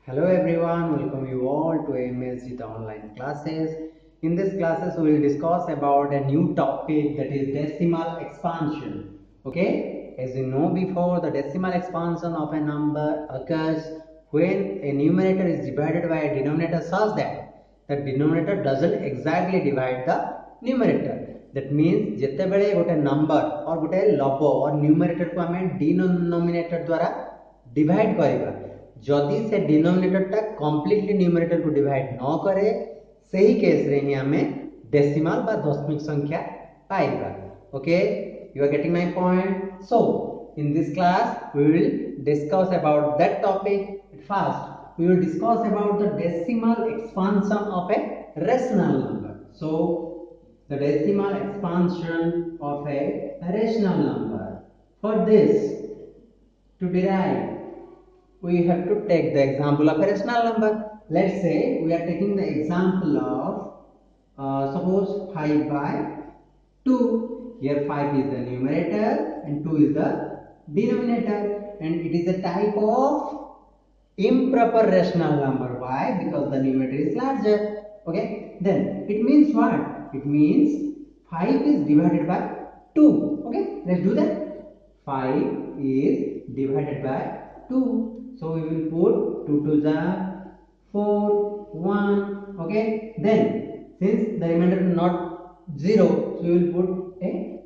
Hello everyone, welcome you all to AMSG the online classes. In this classes we will discuss about a new topic, that is decimal expansion. Okay, as you know before, the decimal expansion of a number occurs when a numerator is divided by a denominator such that the denominator doesn't exactly divide the numerator. That means जेतेबेले गोटे number और गोटे लब और numerator को आम denominator द्वारा divide करवा, जदि से डिनोमिनेटर टा कंप्लीटली न्यूमरेटर को डिवाइड न करे, सही केस रे ही हमें डेसिमल बा दशमिक संख्या पाइबा. Okay, you are getting my point. So in this class we will discuss about that topic. First we will discuss about the decimal expansion of a rational number. So the decimal expansion of a rational number. For this, to derive, we have to take the example of a rational number. Let's say we are taking the example of suppose 5 by 2. Here 5 is the numerator and 2 is the denominator, and it is a type of improper rational number. Why? Because the numerator is larger. Okay, then it means what? It means 5 is divided by 2. Okay, let's do that. 5 is divided by 2. So we will put 2 to the 4, 1. Okay, then since the remainder is not 0, so we will put a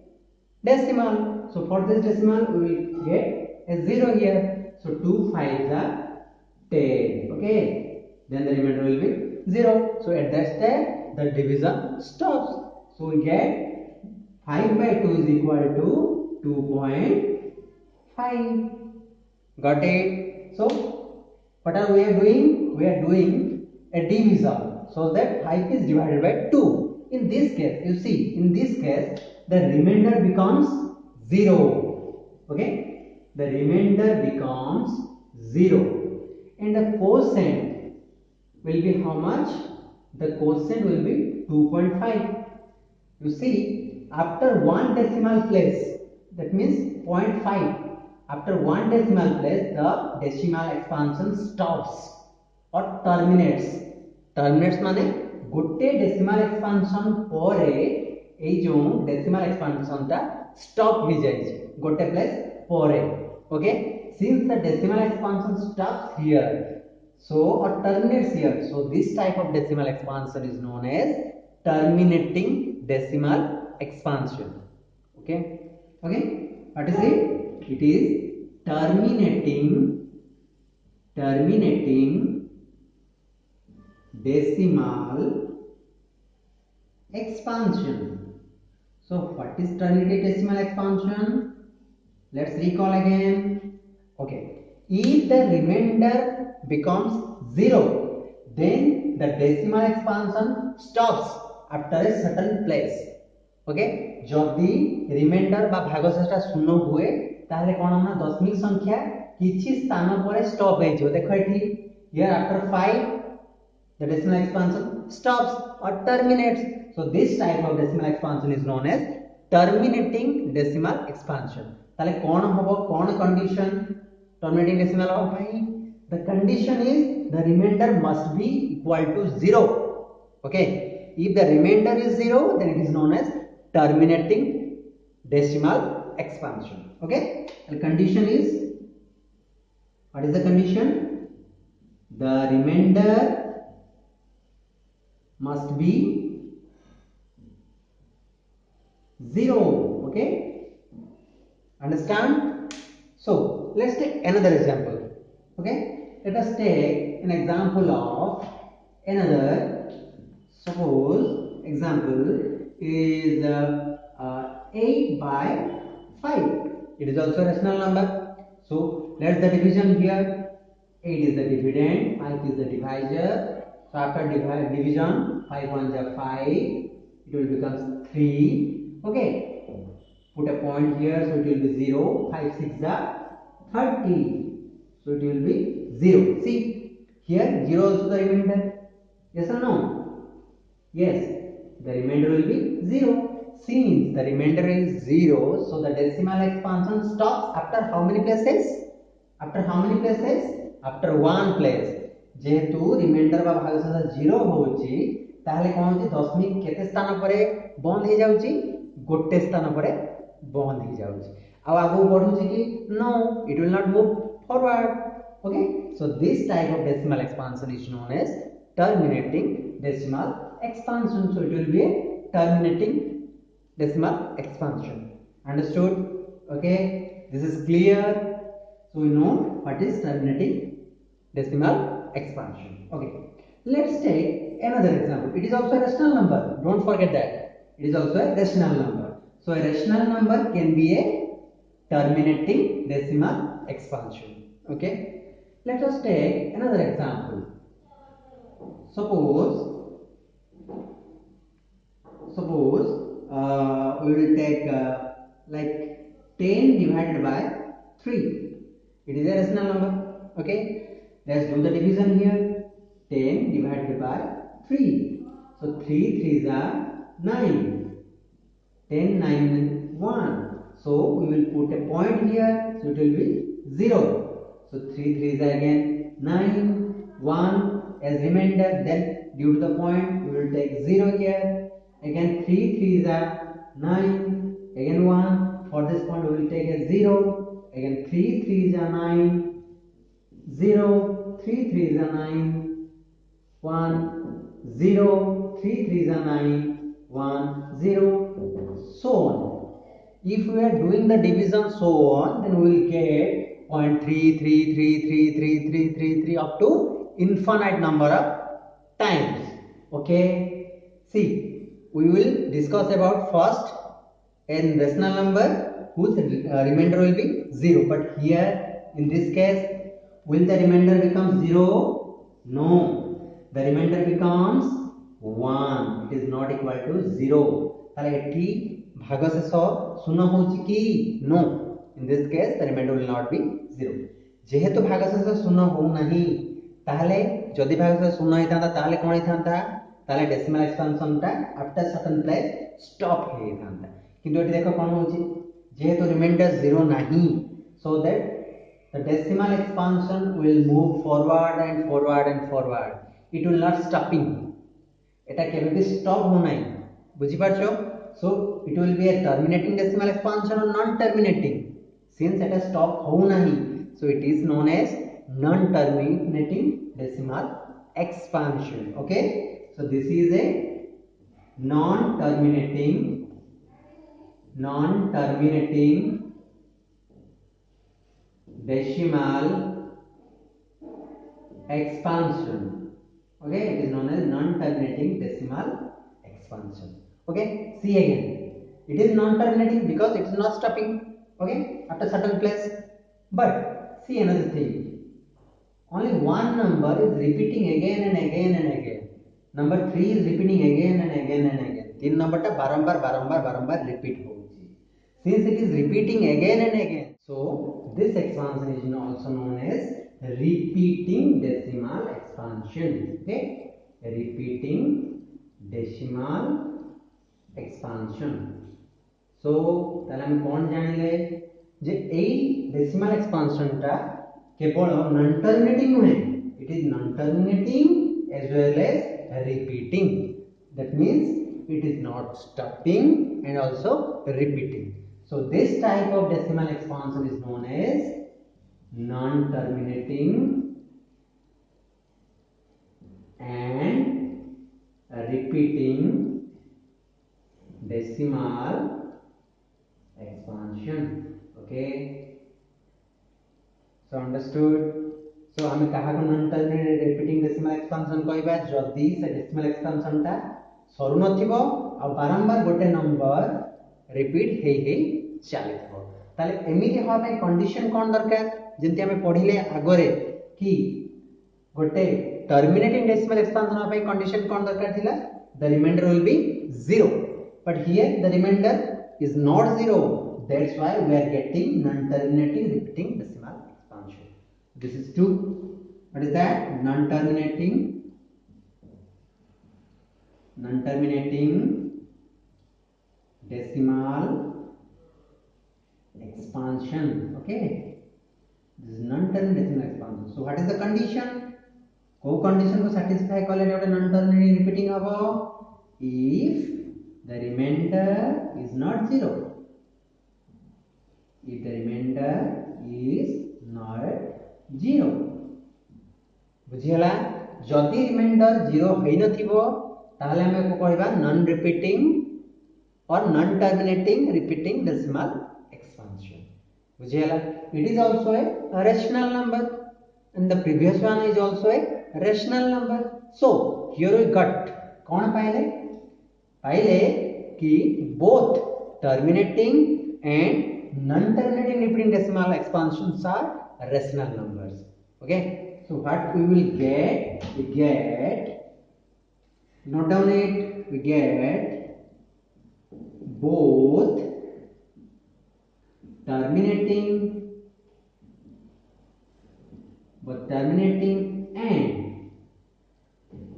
decimal. So for this decimal we will get a 0 here. So 2 5s are 10. Okay, then the remainder will be 0. So at that step the division stops. So we get 5 by 2 is equal to 2.5. Got it? So what are we doing? We are doing a division, so that 5 is divided by 2. In this case, you see, in this case the remainder becomes 0. Okay, the remainder becomes 0, and the quotient will be how much? The quotient will be 2.5. You see, after one decimal place, that means 0.5, after one decimal place the decimal expansion stops or terminates. Terminates माने गोटे decimal expansion परे ए जो decimal expansion टा stop हो जाए गोटे place परे. Okay, since the decimal expansion stops here, so or terminates here, so this type of decimal expansion is known as terminating decimal expansion. Okay, what is it? It is terminating decimal expansion. So what is terminating decimal expansion? Let's recall again. Okay, if the remainder becomes 0, then the decimal expansion stops after a certain place. Okay, जदि reminder बा भागशेषटा शून्य हुए ताहले कोन ना दशमिक संख्या किछि स्थान पर स्टॉप हे जो. देखो एठी here after 5 the decimal expansion stops or terminates. So this type of decimal expansion is known as terminating decimal expansion. ताले कोन होबो, कोन कंडीशन terminating decimal हो भाई? The condition is the remainder must be equal to 0. Okay, if the remainder is 0, then it is known as terminating decimal expansion. Okay, the condition is, what is the condition? The remainder must be 0. Okay, understand? So let's take another example. Okay, let us take an example of another. Suppose example is 8 by 5. It is also a rational number. So let's the division here. 8 is the dividend, 5 is the divisor. So after division, 5 1 is 5. It will become 3. Okay, put a point here, so it will be 0. 5 6 is 30. So it will be 0. See here, 0 also the remainder. Yes or no? Yes, the remainder will be 0. Since the remainder is 0, so the decimal expansion stops after how many places? After how many places? After one place. जेहेतु reminder बा भागशेष 0 होउची ताहले कोन होची दशमिक केते स्थान परे बंद हे जाउची गोटे स्थान परे बंद हे जाउची आ आगु बढ़ुची कि no it will not move forward okay so this type of decimal expansion is known as terminating decimal expansion so it will be a terminating decimal expansion understood okay this is clear so we know what is terminating decimal expansion okay let's take another example it is also a rational number don't forget that it is also a rational number so a rational number can be a terminating decimal expansion okay let us take another example suppose we will take like 10 divided by 3 it is a rational number okay let's do the division here 10 divided by 3 so 3 3s are 9 10 9 1 so we will put a point here so it will be 0 so 3 3s are again 9 1 as remainder then due to the point we will take 0 here again 3 3s are 9 again 1 for this point we will take a 0 again 3 3s are 9 0 3 3s are 9 1 0 3 3s are 9 1 0 so on if we are doing the division so on then we will get 0.3333333 up to infinite number of times okay see we will discuss about first a rational number whose remainder will be 0 but here in this case will the remainder become 0 no the remainder becomes 1 it is not equal to 0 ताले एठी भागशेष शून्य होची की no in this case the remainder will not be 0 जेहेतु भागशेष शून्य हो नाही ताहले जदि भागशेष शून्य हेतांता ताहले कोन हेतांता ताहले डेसिमल एक्सपेंशन ता आफ्टर सर्टेन प्लेस स्टॉप हेतांता किंतु एठी देखो कोन होची जेहेतु रिमाइंडर 0 नाही so that the decimal expansion will move forward and forward and forward it will not stopping eta केबे भी स्टॉप हो नाही बुझी पारछो so it will be a terminating decimal expansion or non terminating since eta stop हो नाही so it is known as non terminating decimal expansion okay so this is a non terminating decimal expansion okay it is known as non terminating decimal expansion okay see again it is non terminating because it is not stopping okay after certain place but see another thing only one number is repeating again and again and again number 3 is repeating again and again and again तीन number टा बारंबार repeat होउची since it is repeating again and again so this expansion is also known as repeating decimal expansion okay repeating decimal expansion so ताले हम कौन जानिले जे एई decimal expansion टा केवल non terminating नुहे it is non terminating as well as repeating that means it is not stopping and also repeating so this type of decimal expansion is known as non terminating and repeating decimal expansion okay so understood so हमें कहा को non terminating repeating decimal expansion कहबा जदी से decimal expansion ता सरू नथिबो आ बारंबार गोटे नंबर रिपीट हे चलिथबो ताले एमिति होआ पे कंडीशन कोन दरकार जेंति हमें पढिले आगरे कि गोटे टर्मिनेटिंग डेसिमल एक्सपेंशन होआ पे कंडीशन कोन दरकार थिला the remainder will be 0 but here the remainder is not 0 that's why we are getting non-terminating repeating decimal expansion this is 2 what is that non-terminating decimal expansion okay this is non-terminating decimal expansion so what is the condition को condition को satisfy कले गोटे non terminating repeating हबो if the remainder is not 0, if the remainder is not 0 बुझियला जदि remainder 0 होई नथिबो ताले हमें को कहबा नॉन रिपीटिंग और non terminating repeating decimal expansion बुझियला it is also a rational number and the previous one is also a rational number. So here we got कौन पाइले कि both terminating and non terminating repeating decimal expansions are rational numbers. Okay, so what we will get, we get, note down it, we get both terminating and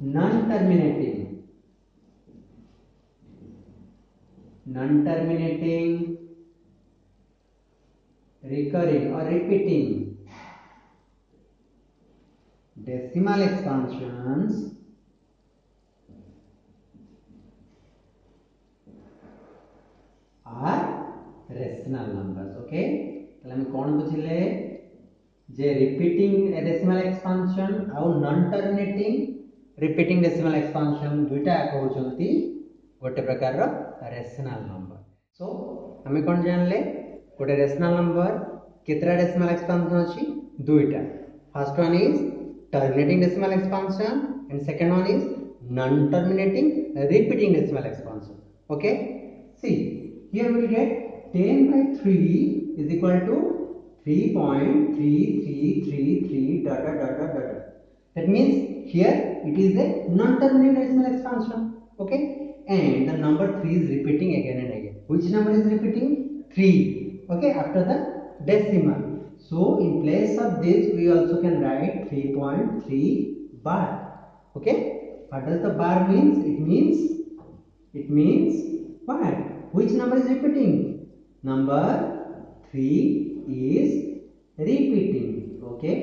non-terminating recurring or repeating decimal expansions are rational numbers. Okay, तो हम कौन बुझिले जे repeating decimal expansion और non terminating repeating decimal expansion दुईटा कहउचंती गोटे प्रकार रो rational number. सो हमें कौन जानले गोटे रेशनल नंबर केतरा डेसिमल एक्सपेंशन अछि दुईटा. First one is terminating decimal expansion and second one is non terminating repeating decimal expansion. Okay, see here we will get 10 by 3 is equal to 3.3333 dot dot dot dot dot. That means here it is a non-terminating decimal expansion. Okay, and the number 3 is repeating again and again. Which number is repeating? 3. Okay, after the decimal. So in place of this we also can write 3.3 bar. Okay, what does the bar means? It means what? Which number is repeating? Number 3 is repeating. Okay,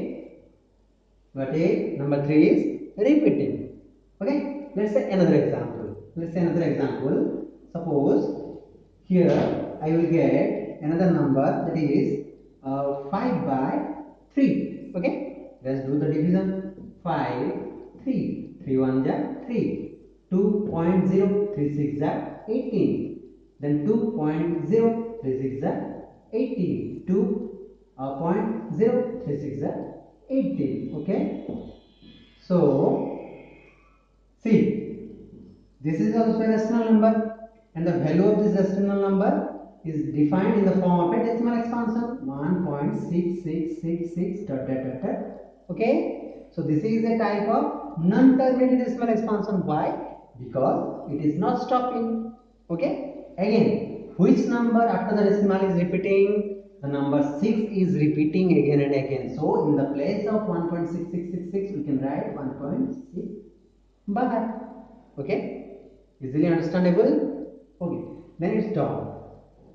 but number 3 is repeating. Okay, let's say another example. Suppose here I will get another number that is 5 by 3. Okay, let's do the division. 5 3 3 1 ja 3, 2.036 ja 18, then 2.036 ja 18, 2.036 ja 18. Okay, so see, this is also a rational number and the value of this rational number is defined in the form of a decimal expansion 1.6666 dot dot dot dot. Okay, so this is a type of non-terminating decimal expansion. Why? Because it is not stopping. Okay, again, which number after the decimal is repeating? The number 6 is repeating again and again. So in the place of 1.6666 we can write 1.6 bar. Okay, easily understandable. Okay, then it's done.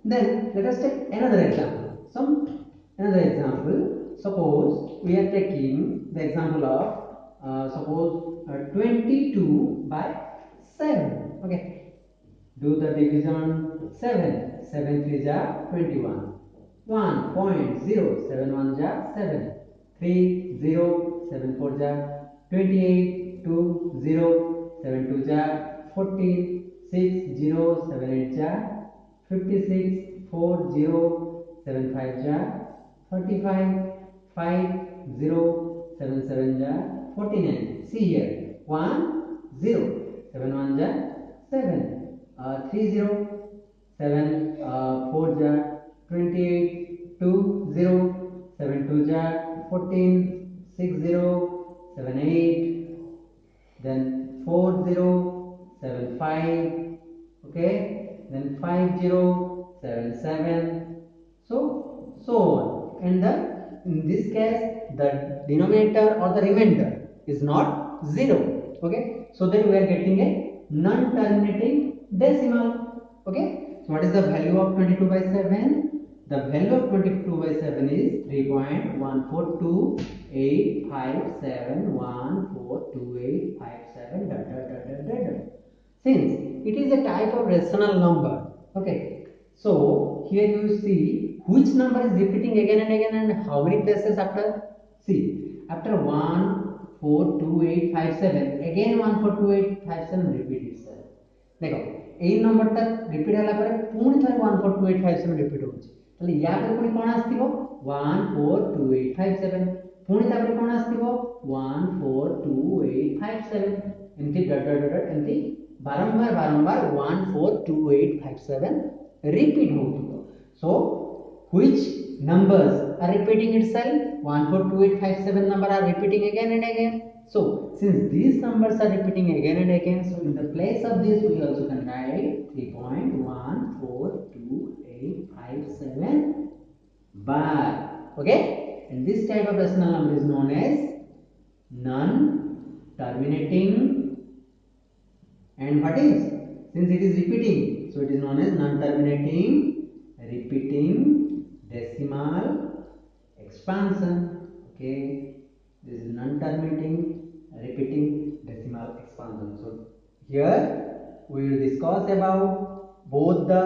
Then let us take another example. Suppose we are taking the example of suppose 22 by 7. Okay, do the division. 7 3 ja 21, 1.071 ja 7, 3 0 7 4 ja 28, 2 0 7 2 ja 14, 6 0 7 8 ja 56, 4 0 7 5 ja 35, 5 0 7 7 ja 49. See here, 1 0 7 1 ja 7, 3 0 7 4 ja 28, 2 0 7 2 ja 14, 6 0 7 8, then 4 0 7 5. Okay, then 5 0 7 7, so on. And in this case the denominator or the remainder is not 0. Okay, so then we are getting a non-terminating decimal. Okay, so what is the value of 22 by 7? The value of 22 by 7 is 3.142857143. since it is a type of rational number. Okay, so here you see which number is repeating again and again and how many places after. See, after 1 4 2 8 5 7 again 1 4 2 8 5 7 repeat itself. देखो এই নম্বরটা repeat হলা পরে পুଣି থরে 1 4 2 8 5 7 repeat होउची তাহলে या पे पुणी कोन आस्तिबो 1 4 2 8 5 7 पुणी तापर कोन आस्तिबो 1 4 2 8 5 7 एमती डॉट डॉट डॉट एमती बारंबार बारंबार 1 4 2 8 5 7 repeat होउथिबो. So which numbers are repeating itself? 1 4 2 8 5 7 number are repeating again and again. So since these numbers are repeating again and again, so in the place of this we also can write 3.1 4 2 8 5 7 bar. Okay, and this type of rational number is known as non-terminating. And what is, since it is repeating, so it is known as non-terminating repeating decimal expansion. Okay, this is non-terminating repeating decimal expansion. So here we will discuss about both the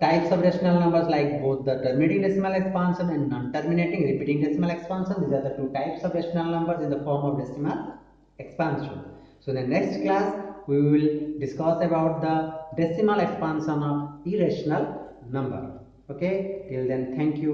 types of rational numbers, like both the terminating decimal expansion and non-terminating repeating decimal expansion. These are the two types of rational numbers in the form of decimal expansion. So in the next class we will discuss about the decimal expansion of irrational number. Okay, till then, thank you.